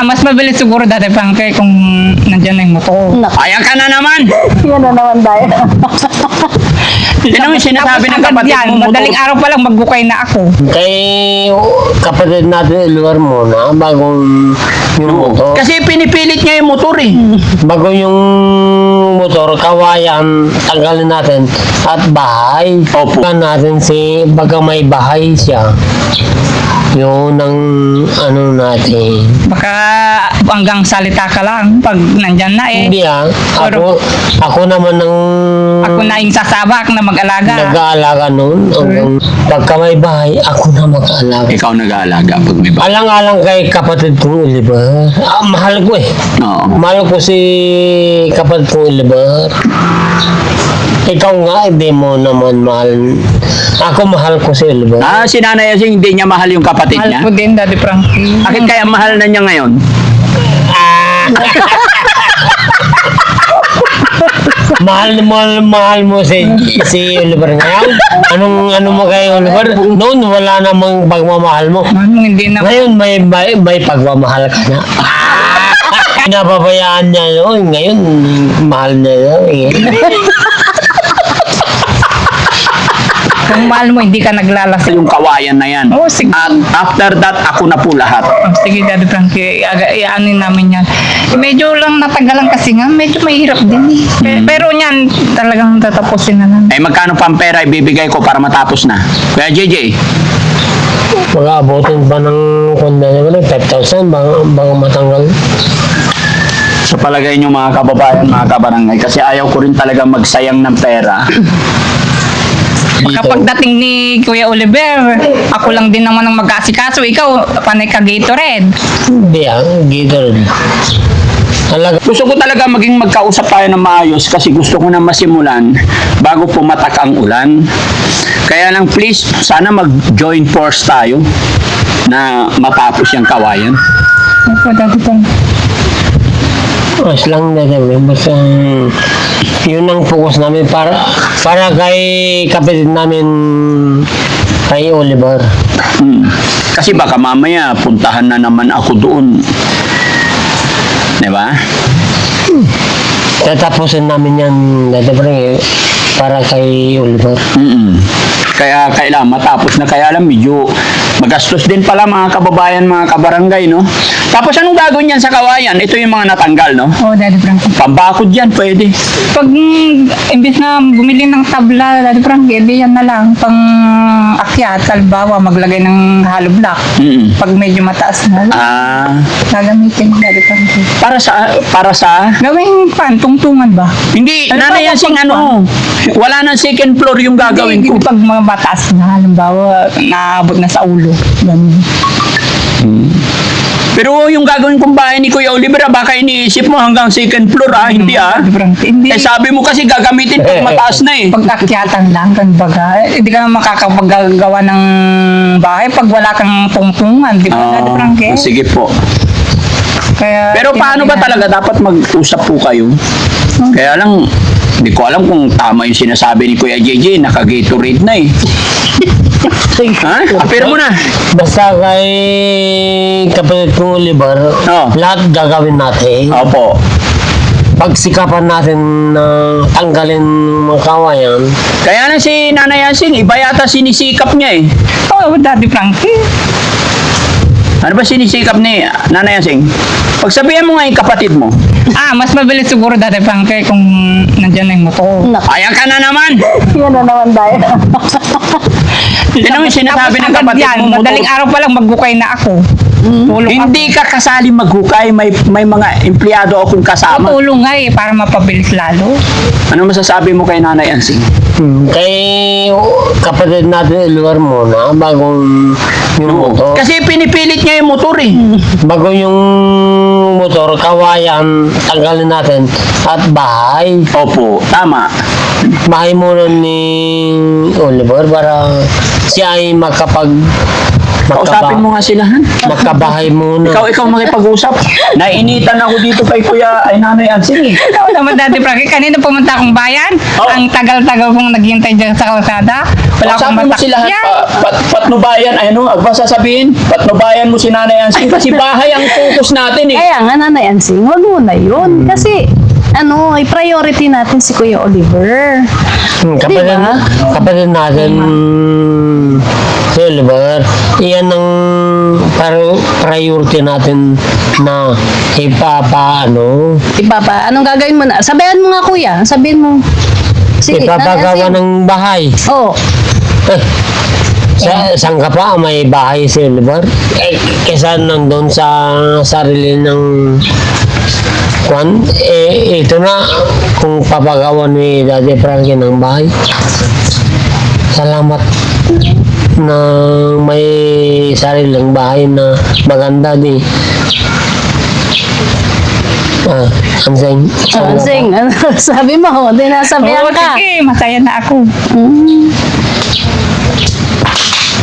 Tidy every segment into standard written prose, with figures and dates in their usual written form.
Mas mabilis siguro dati Frankie kung nandyan na yung motor. Ayan ka na naman. Yan na naman tayo. Yan ang sinasabi ng agad kapatid yan, mo. madaling araw pa lang magbukay na ako. Kay kapatid natin iluwar muna bagong yung motor. Kasi pinipilit niya yung motor eh. Bago yung motor, kawayan, tanggalin natin at bahay. Opo. Tanggalin natin baga may bahay siya. Yun ang ano natin. Baka hanggang salita ka lang pag nandyan na eh. Hindi ako naman ang Ako na yung sasabak na mag-alaga. nag-aalaga noon. Pagka may bahay, ako na mag-aalaga. Ikaw nag-aalaga pag may bahay. Alang-alang kay kapatid kong Oliver. Mahal ko eh. Oo. Mahal ko si kapatid kong Oliver. Ikaw nga, hindi mo naman mahal. Ako mahal ko si Oliver. Si Nanay Yasing hindi niya mahal yung kapatid Mahal niya. ko din, Daddy Frankie. Bakit kaya mahal na niya ngayon? Mahal mo si Oliver ngayon? Ano mo kay Oliver? Noon wala namang pagmamahal mo. Hindi na. Ngayon may pagmamahal ka na. Pinapabayaan niya noon. Ngayon mahal na yun. Kung mahal mo, hindi ka naglalasa. Yung kawayan na yan. Oo, sige. At after that, ako na po lahat. Sige, Daddy Frankie, iaanin namin yan. Medyo lang natagalan kasi nga, medyo mahirap din eh. Pero yan, talagang tatapusin na lang. Magkano pang pera ibibigay ko para matapos na? Kaya JJ, Mag-aabotin pa ng kunda naman, 5,000 baka matanggal. sa palagay nyo mga kababayan, mga kabarangay, kasi ayaw ko rin talaga magsayang ng pera. Kapag dating ni Kuya Oliver, ako lang din naman ang mag-asikaso. Ikaw, panay ka Gatorade. Hindi Gatorade. Talaga. Gusto ko talaga maging magkausap tayo ng maayos kasi gusto ko na masimulan bago pumatak ang ulan. Kaya lang please, sana mag-join force tayo na matapos yung kawayan. Opo, Daddy Frankie. Mas lang na namin. Basta yun ang focus namin para kay kapatid namin kay Oliver. Kasi baka mamaya puntahan na naman ako doon. Diba? Tatapusin namin yan para kay Oliver. Kaya kailangan matapos na, kaya lang medyo magastos din pala mga kababayan, mga kabarangay, no? Tapos anong gagawin yan sa kawayan? Ito yung mga natanggal, no? Oo, Daddy Frankie. Pambakod yan, pwede. Pag imbis na bumili ng tabla, Daddy Frankie, edi yan na lang. Pang akyat, salbawa, maglagay ng hollow block. Pag medyo mataas na, gagamitin, Daddy Frankie. Para sa Gawing tungtungan ba? hindi, Ano Nanay ba, Yasing, wala nang second floor yung gagawin ko. Pag mga mataas na, halimbawa, naabot na sa ulo. Ganun. Pero yung gagawin kong bahay ni Kuya Oliver, baka iniisip mo hanggang second floor, hindi Daddy Frankie, hindi. sabi mo kasi gagamitin pag mataas na eh. Pag akyatan lang, kan baga, hindi ka makakapagawa ng bahay pag wala kang tungtungan, di ba, Daddy Frankie? Sige po. Kaya, Pero paano ba talaga dapat mag-usap po kayo? Kaya lang, hindi ko alam kung tama yung sinasabi ni Kuya JJ, naka-Gatorade na eh. Ha? Apir mo na. Basta kay kapatid kong Oliver, lahat gagawin natin. Opo. Pagsikapan natin na tanggalin mga kawayan. Kaya na si Nanay Yasing, iba yata sinisikap niya eh. Oo, Daddy Frankie. Ano ba sinisikap ni Nanay Yasing? Pagsabihan mo nga yung kapatid mo. Mas mabilis siguro, Daddy Frankie, kung nandyan na yung motor. Ayan ka na naman. Yan na naman tayo. Yan ang sinasabi ng Tapos agad kapatid yan, mo. madaling araw pa lang magbukay na ako. Tulong Hindi ka kasali maghukay, may mga empleyado akong kasama. Tulong nga eh, para mapabilis lalo. Ano masasabi mo kay Nanay Yasing? Kay kapatid natin iluwar muna bagong yung motor. Kasi pinipilit niya yung motor eh. Bago yung motor, kawayan, tanggalin natin at bahay. Opo, tama. Bahay muna ni Oliver para siya ay Kausapin mo nga sila, ha? magkabahay muna. Ikaw makipag-usap. Nainitan ako dito kay Kuya, ay Nanay Ansing. Ikaw naman, Daddy Frankie, kanina pumunta akong bayan. Oh. Ang tagal-tagal kong naghihintay dyan sa kalsada. Wala akong Kausapin mo sila, ha? matakyan. Patnubayan, agba sasabihin, patnubayan mo si Nanay Ansing kasi bahay ang focus natin, eh. Kaya nga, Nanay Ansing, wag mo na yun. Kasi, ay priority natin si Kuya Oliver. Kapatid, Diba? kapatid natin, si Oliver, iyan ang priority natin na Ipapa, anong gagawin mo na? Sabihan mo nga, Kuya. Sabihin mo. Sige, ipapagawa Nanay Ansing. ng bahay. Oo. Saan ka pa may bahay si Oliver? Kesa nandun sa sarili ng kwan, ito na kung papagawa ni Daddy Frankie ng bahay. Salamat na may sariling bahay na maganda di. Anseng. Ansing, sabi mo, di nasabihan Oo, ka. sige, masaya na ako. Mm.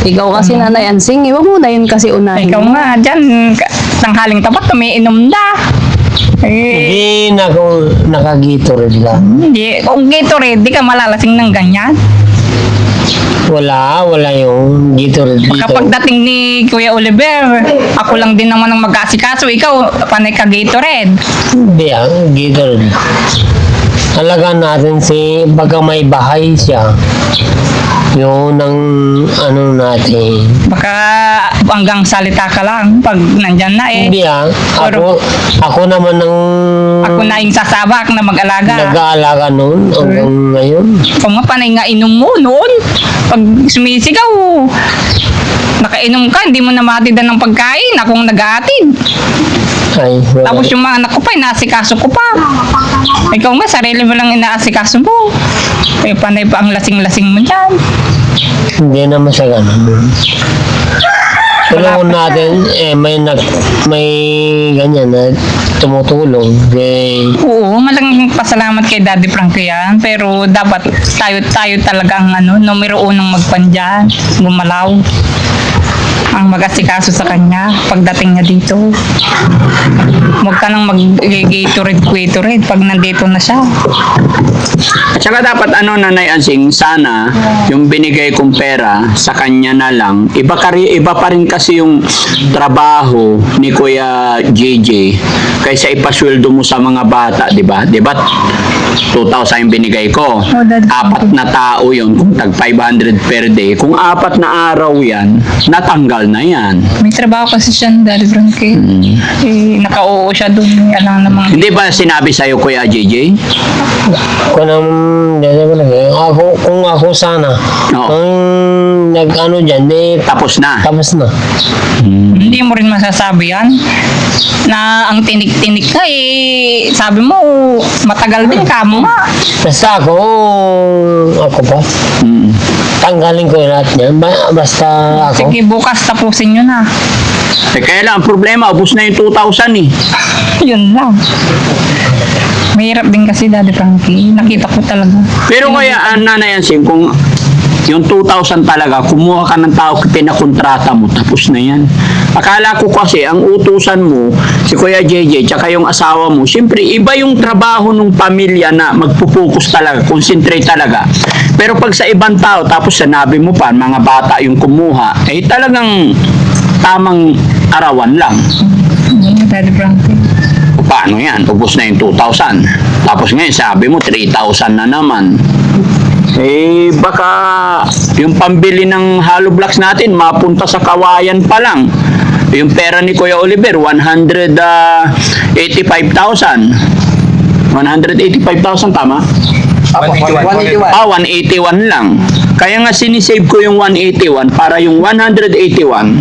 Ikaw kasi, Nanay Ansing, huwag mo na yun kasi unahin. Ikaw nga, dyan, tanghaling tapat, umiinom na. Eh, Hindi na ako nakagito rin lang. hindi. Kung Gatorade, di ka malalasing ng ganyan. Wala yung gito rin dito. Kapag dating ni Kuya Oliver, ako lang din naman ang mag-asikaso. Ikaw, panay ka Gatorade. Hindi gito rin. Talaga natin pagka may bahay siya, yun ang natin. Baka hanggang salita ka lang pag nandyan na eh. Hindi ako naman ang Ako na yung sasabak na mag-alaga. nag-aalaga noon hanggang ngayon. Kung nga panay nga inom mo noon, pag sumisigaw, nakainom ka, hindi mo na matidan ng pagkain, akong nag-aatid. Ay, wala. Tapos yung mga anak ko pa, inaasikaso ko pa. Ikaw nga, sarili mo lang inaasikaso mo. Eh, panay pa ang lasing-lasing mo dyan. Hindi naman sa ganun. Tulungan natin, may ganyan na tumutulong. Oo, malaking pasalamat kay Daddy Frankie yan. Pero dapat tayo talaga ang numero unang magpandyan, gumalaw. Ang mag-asikaso sa kanya pagdating niya dito. Huwag ka nang mag-Gatorade pag nandito na siya. At saka dapat Nanay Ansing, sana yung binigay kong pera sa kanya na lang. Iba pa rin kasi yung trabaho ni Kuya JJ kaysa ipasweldo mo sa mga bata, di ba? Di ba? 2,000 yung binigay ko. Oh, that's 4 na tao yun, kung tag 500 per day. Kung 4 na araw yan, natanggal na yan. May trabaho kasi siya, Daddy Frankie. Eh, naka-oo siya doon. Alam namang Hindi ba sinabi sa'yo, Kuya JJ? Kung ako sana, Oo. kung nag-ano dyan, Tapos na. tapos na. hindi mo rin masasabi yan. Na ang tinik-tinik na eh, sabi mo, matagal din ka mo nga. Basta ako pa. Mm. Tanggalin ko yung lahat niyan. Basta ako. Sige, bukas tapusin nyo na. Eh, kaya lang, ang problema, ubus na yung 2,000 eh. Yun lang. Mahirap din kasi, Daddy Frankie. Nakita ko talaga. Pero kaya, Nanay Ansing, kung yung 2,000 talaga, kumuha ka ng tao, pinakontrata mo, tapos na yan. Akala ko kasi, ang utusan mo, si Kuya JJ, tsaka yung asawa mo, siyempre, iba yung trabaho ng pamilya na magpupokus talaga, concentrate talaga. Pero pag sa ibang tao, tapos sinabi mo pa, mga bata yung kumuha, eh talagang tamang arawan lang. Yun, Daddy Frankie. O paano yan? Ubus na yung 2,000. Tapos ngayon, sabi mo, 3,000 na naman. Eh, baka yung pambili ng hollow blocks natin, mapunta sa kawayan pa lang. Yung pera ni Kuya Oliver, 185,000. 185,000, tama? 181. 181 lang. Kaya nga sinisave ko yung 181 para yung 181,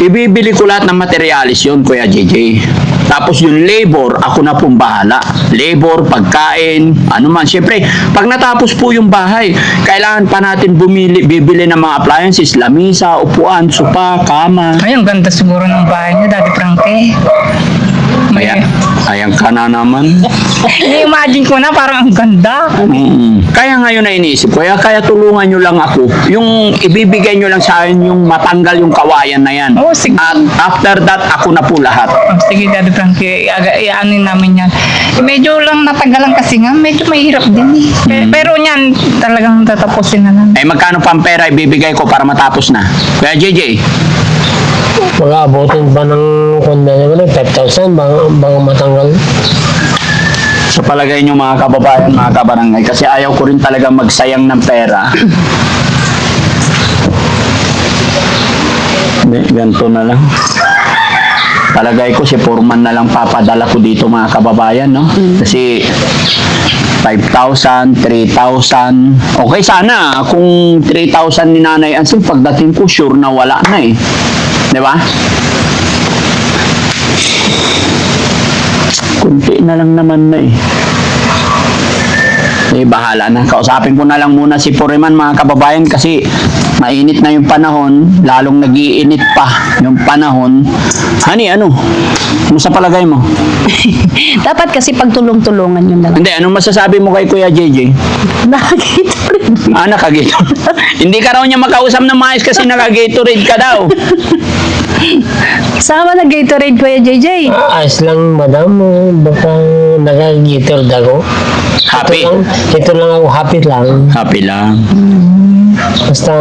ibibili ko lahat ng materialis yun, Kuya JJ. Tapos yung labor, ako na pong bahala. Labor, pagkain, ano man. Siyempre, pag natapos po yung bahay, kailangan pa natin bibili ng mga appliances, lamisa, upuan, sopa, kama. Ay, ang ganda siguro ng bahay niya, Daddy Frankie. Ayan ka na naman. I-imagine ko na parang ang ganda. Kaya ngayon na iniisip ko, kaya tulungan nyo lang ako. Yung ibibigay nyo lang sa akin yung matanggal yung kawayan na yan. Oo, sige. At after that, ako na po lahat. Oh, sige, Daddy Frankie, i-anin namin yan. Medyo lang natagalan kasi nga, medyo mahirap din eh. Pero yan, talagang tatapusin na namin. Magkano pang pera ibibigay ko para matapos na? Kaya JJ, Mag-aabotin ba ng kunda naman 5,000 bago matanggal? sa palagay nyo mga kababayan, mga kabarangay, kasi ayaw ko rin talaga magsayang ng pera. Hindi, ganito na lang. Palagay ko si Foreman na lang papadala ko dito mga kababayan, no? Kasi 5,000, 3,000. Okay sana kung 3,000 ni Nanay Ansel, pagdating ko sure na wala na eh. 'Di ba? Kunti na lang naman na eh. Bahala na. Kausapin ko na lang muna si Foreman mga kababayan kasi mainit na yung panahon, lalong nag-iinit pa yung panahon. Honey, ano sa palagay mo? Dapat kasi pagtulong-tulungan yun na lang. Hindi, anong masasabi mo kay Kuya JJ? Nakagatorade. Naka-Gatorade. Hindi ka raw niya makausap ng maayos kasi naka-Gatorade ka daw. Sama na Gatorade, Kuya JJ. Ayos lang, madam. Baka nag-Gatorade ako. Happy. Ito lang ako, happy lang. Happy lang. Basta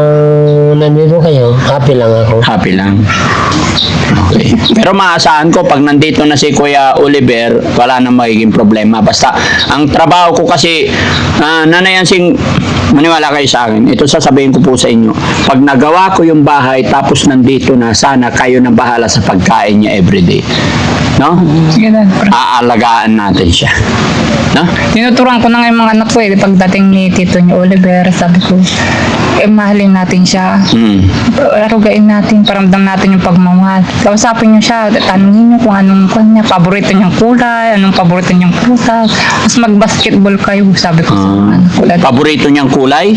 nandito kayo, happy lang ako. Happy lang. Okay. Pero maasahan ko, pag nandito na si Kuya Oliver, wala na magiging problema. Basta, ang trabaho ko kasi, Nanay Ansing, maniwala kayo sa akin. Ito sasabihin ko po sa inyo. Pag nagawa ko yung bahay, tapos nandito na, sana kayo na bahala sa pagkain niya everyday. No? Sige, Daddy Frankie. Aalagaan natin siya. No? Tinuturuan ko na nga yung mga anak ko eh. Pagdating ni Tito ni Oliver, sabi ko, mahalin natin siya. Arugain natin, paramdam natin yung pagmamahal. Kausapin niyo siya, tanungin niyo kung anong kanya, paborito niyang kulay, anong paborito niyang prutas. Tapos mag-basketball kayo, sabi ko sa mga anak ko. Paborito niyang kulay?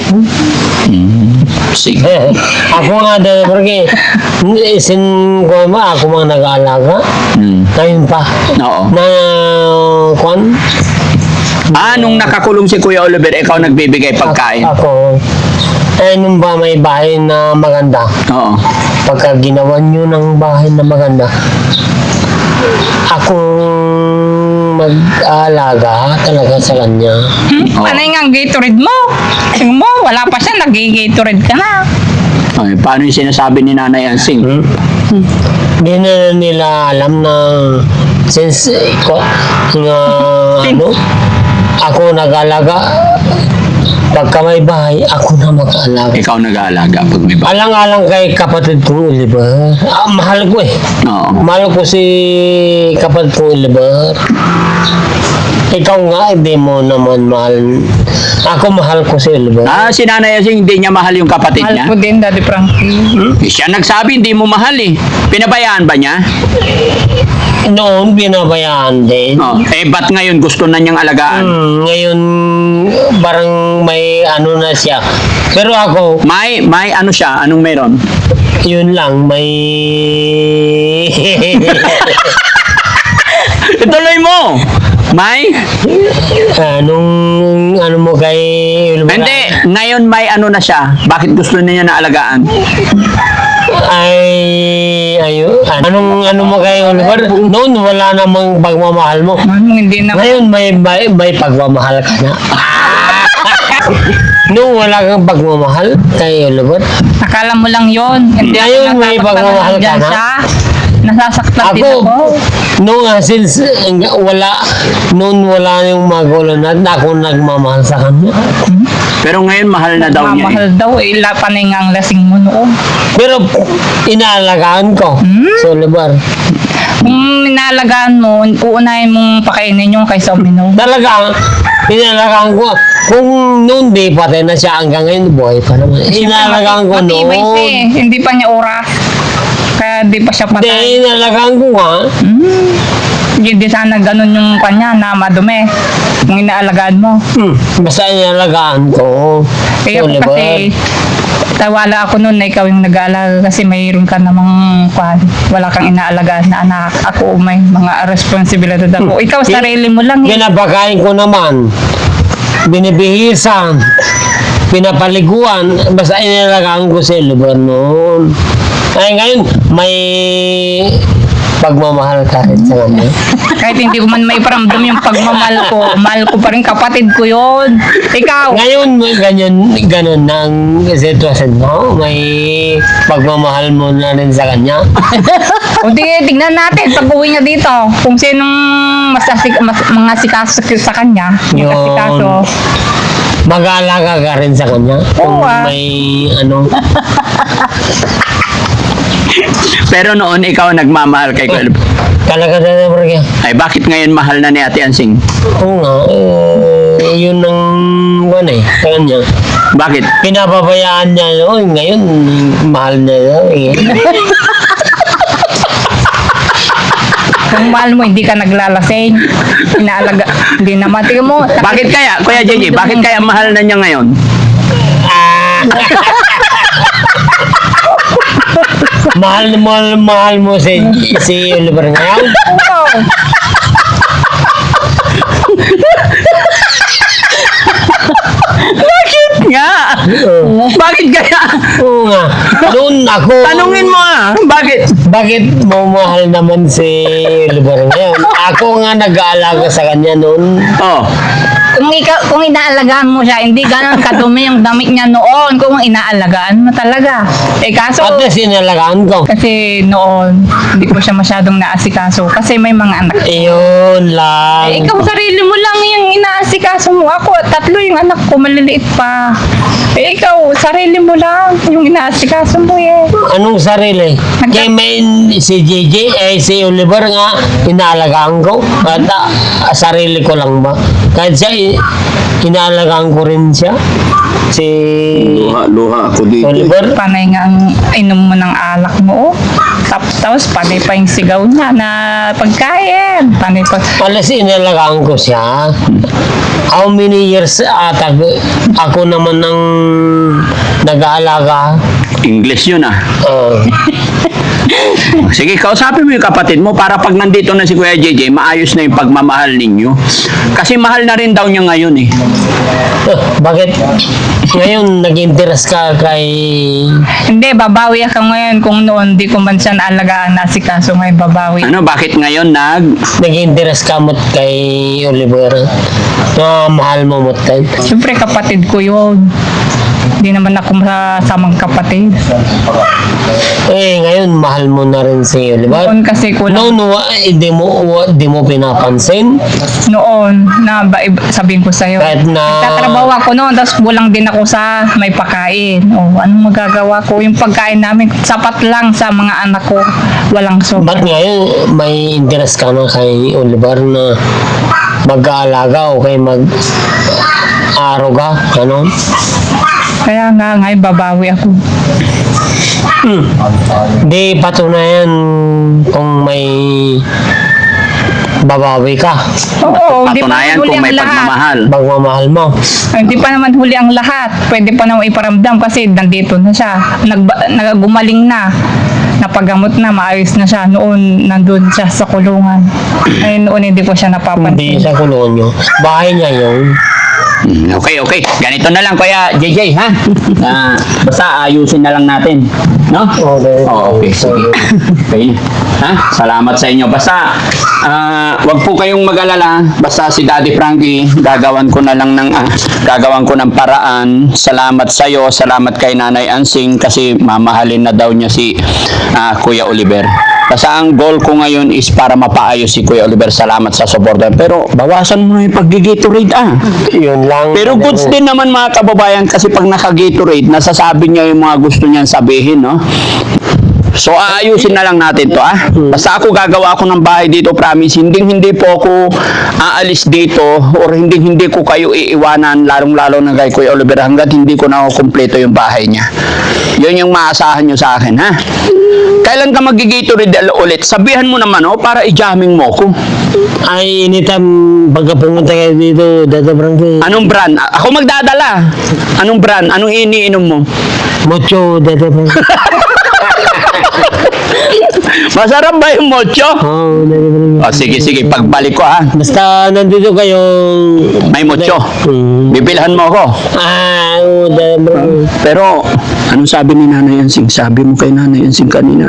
Sige. Ako nga dahil porque isin ko ma ako mga nag-aalaga. Ngayon pa. Oo. Na kwan? Nung nakakulong si Kuya Oliver, ikaw nagbibigay pagkain. Ako. Nung ba may bahay na maganda? Oo. Pagka ginawa nyo ng bahay na maganda, akong mag-aalaga talaga sa kanya. Ano yung ang Gatorade mo? Tingnan mo, wala pa siya, nag-Gatorade ka na. Ay, paano yung sinasabi ni Nanay Ansing? Hindi na nila alam na since ano, ako nag-alaga, pagka may bahay, ako na mag-alaga. Ikaw nag-aalaga pag may bahay. Alang-alang kay kapatid kong Oliver. Mahal ko eh. Oo. Mahal ko si kapatid kong Oliver. Ikaw nga, hindi mo naman mahal. Ako mahal ko si Oliver. Si Nanay Ansing, hindi niya mahal yung kapatid Mahal niya? ko din, Daddy Frankie. Siya nagsabi, hindi mo mahal eh. Pinabayaan ba niya? Noon, binabayaan din. Ba't ngayon gusto na niyang alagaan? Ngayon, parang may ano na siya. Pero ako, May ano siya? Anong meron? yun lang, may... Ituloy mo! May? ano mo kay... Hindi, ngayon may ano na siya. Bakit gusto niya na alagaan? Ano mo kay Oliver? Noon, wala namang pagmamahal mo. Hindi na. Ngayon, may pagmamahal ka na. Noong wala kang pagmamahal kay Oliver, Akala mo lang yon. Hindi Ngayon, ako may nasasaktan pagmamahal ka dyan na? siya. Nasasaktan din ako, ako. noong since noon wala yung magulo na ako nagmamahal sa kanya. Pero ngayon mahal na daw niya Mahal daw eh. Panay nga ang lasing mo noon. Pero inaalagaan ko sa Oliver. Kung inalagaan mo, uunahin mong pakainin yung kaysa uminom. Talaga, inalagaan ko. Kung noon di patay na siya hanggang ngayon, buhay pa naman. Inalagaan ko Matibay siya eh. noon. Hindi pa niya oras. Kaya di pa siya Hindi, patay. inalagaan ko nga. Hindi sana ganun yung kanya na madumi. Kung inaalagaan mo. Basta inalagaan ko. Kaya sa po Oliver. kasi, tawala ako noon na ikaw yung nag-aalaga kasi mayroon ka namang wala kang inaalagaan na anak. Ako may mga responsibilidad ako. Ikaw sarili mo lang. Pinapakain ko naman. Binibihisan. Pinapaliguan. Basta inalagaan ko si Oliver noon. Ay ngayon, may pagmamahal kahit sa kanya. Kahit hindi ko man may paramdam yung pagmamahal ko, mahal ko pa rin, kapatid ko yun. Ikaw, Ngayon, ganun ang sitwasyon mo. May pagmamahal mo na rin sa kanya. kung tignan natin pag uwi niya dito, kung sinong mga sikaso sa kanya, Yun. sikaso. Mag-aalaga ka rin sa kanya. Kung Oo, ah. may ano. Pero noon ikaw nagmamahal kay Kuya Oliver. Talaga na naman. Ay, bakit ngayon mahal na ni Ate Ansing? Oo nga. Yun ang ano sa kanya. Bakit? Pinapabayaan niya noon. Ngayon, mahal na eh. Kung mahal mo, hindi ka naglalasing, inaalaga, hindi naman. Tingnan mo, Bakit kaya, Kuya JJ, bakit kaya mahal na niya ngayon? Ah. mahal mo si Oliver ngayon. Oo. Nga! Bakit kaya? Oo nga. Noon ako. Tanungin mo bakit? Bakit mo mahal naman si Oliver ngayon? Ako nga nag-aalaga sa kanya noon. Oh, Kung inaalagaan mo siya, hindi ganun kadumi yung damit niya noon. Kung inaalagaan mo talaga. Kaso, At least inalagaan ko. kasi noon, hindi ko siya masyadong naasikaso. Kasi may mga anak. Iyon lang. Ikaw sarili mo lang yung inaasikaso mo. Ako, 3 yung anak ko, maliliit pa. Ikaw, sarili mo lang yung inaasikaso mo eh. Anong sarili? Kaya may si JJ, si Oliver nga, inaalagaan ko. At sarili ko lang ba? Kahit siya, inaalagaan ko rin siya. Si luha ako dito. Oliver. Panay nga ang inom mo ng alak mo. Tapos panay pa yung sigaw niya na pagkain. Panay pa. Alas inalagaan ko siya. How many years ako naman ang nag-aalaga? English yun Sige, kausapin mo yung kapatid mo para pag nandito na si Kuya JJ, maayos na yung pagmamahal ninyo. Kasi mahal na rin daw niya ngayon eh. Bakit ngayon nag-interest ka kay... Hindi, babawi ako ngayon kung noon di ko man siya naalagaan na si kaso ngayon babawi. Ano, bakit ngayon Nag-interest ka mo kay Oliver? Mahal mo mo tayo? Siyempre kapatid ko yun. Hindi naman ako masasamang kapatid. Ngayon mahal mo na rin si Oliver. Noon kasi kulang. Noon, di mo pinapansin. Noon, sabihin ko sa'yo. Kahit na... Tatrabaho ako noon, tapos bulang din ako sa may pagkain. Anong magagawa ko? Yung pagkain namin, sapat lang sa mga anak ko. Walang sobra. Ba't ngayon may interest ka na kay Oliver na mag-aalaga o kay mag-aruga? Ano? Kaya nga, ngayon babawi ako. Di patunayan kung may babawi ka. Oo, hindi pa patunayan naman huli kung may ang lahat. pagmamahal? Pagmamahal mo. Hindi pa naman huli ang lahat. Pwede pa naman iparamdam kasi nandito na siya. Gumaling na. Napagamot na, maayos na siya. Noon, nandun siya sa kulungan. Ay, noon hindi ko siya Hindi napapansin. sa kulungan nyo. Bahay niya yun. Okay. Ganito na lang, Kuya JJ, ha? Basta ayusin na lang natin. No? Okay, sige. Okay. Ha? Salamat sa inyo. Basta, wag po kayong mag-alala. Basta si Daddy Frankie, gagawan ko ng paraan. Salamat sa iyo, salamat kay Nanay Ansing kasi mamahalin na daw niya si Kuya Oliver. Basta ang goal ko ngayon is para mapaayos si Kuya Oliver. Salamat sa suporta. Pero bawasan mo na yung pag-Gatorade Yun lang. Pero goods din naman mga kababayan kasi pag naka-Gatorade, nasasabi niya yung mga gusto niyang sabihin, no? So aayusin na lang natin to Basta ako gagawa ako ng bahay dito, promise. Hindi po ako aalis dito or hindi ko kayo iiwanan, lalong-lalo na kay Kuya Oliver hanggat hindi ko na kumpleto yung bahay niya. Yun yung maasahan nyo sa akin, ha? Kailan ka mag-Gatorade ulit? Sabihan mo naman, para i-jamming mo ko. Ay, anytime pagka pumunta kayo dito, Dada Frankie. Anong brand? Ako magdadala. Anong brand? Anong iniinom mo? Mucho, Dada Frankie. Masarap ba yung mocho? Oo, Dada Frankie. Sige, pagbalik ko, ha? Basta nandito kayo. May mocho. Bibilhan mo ako. Oo, Dada Frankie. Pero, anong sabi ni Nanay Yansing? Sabi mo kay Nanay Yansing kanina,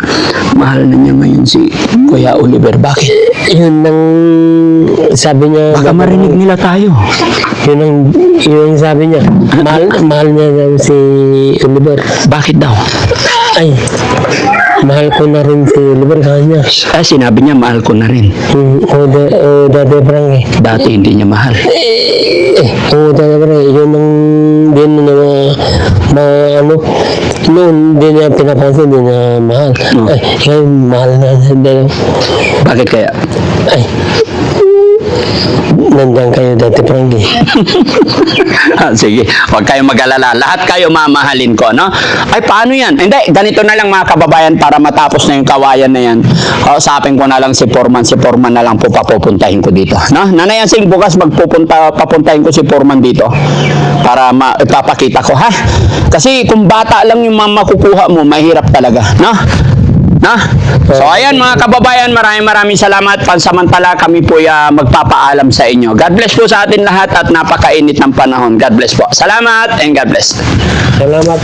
mahal na niya ngayon si Kuya Oliver. Bakit? Yun ang sabi niya. Baka marinig nila tayo. Yun ang sabi niya. Mahal niya daw si Oliver. Bakit daw? Ay, mahal ko na rin si Oliver kanya. Sinabi niya, mahal ko na rin. Dada Frankie. Dati hindi niya mahal. Dada Frankie. Yun ang din na noon hindi niya pinapansin, hindi niya mahal. Ay, ngayon mahal na Dada. Bakit kaya? Ay, nandiyan kayo Dada Frankie. Sige, huwag kayong mag-alala. Lahat kayo mamahalin ko, no? Ay, paano yan? Hindi, ganito na lang mga kababayan para matapos na yung kawayan na yan. Kausapin ko na lang si Foreman. Si Foreman na lang po papupuntahin ko dito. No? Nanay Yansing, bukas papuntahin ko si Foreman dito para ipapakita ko, ha? Kasi kung bata lang yung makukuha mo, mahirap talaga, no? So ayan mga kababayan, maraming salamat. Pansamantala kami po magpapaalam sa inyo. God bless po sa atin lahat at napakainit ng panahon. God bless po. Salamat and God bless. Salamat,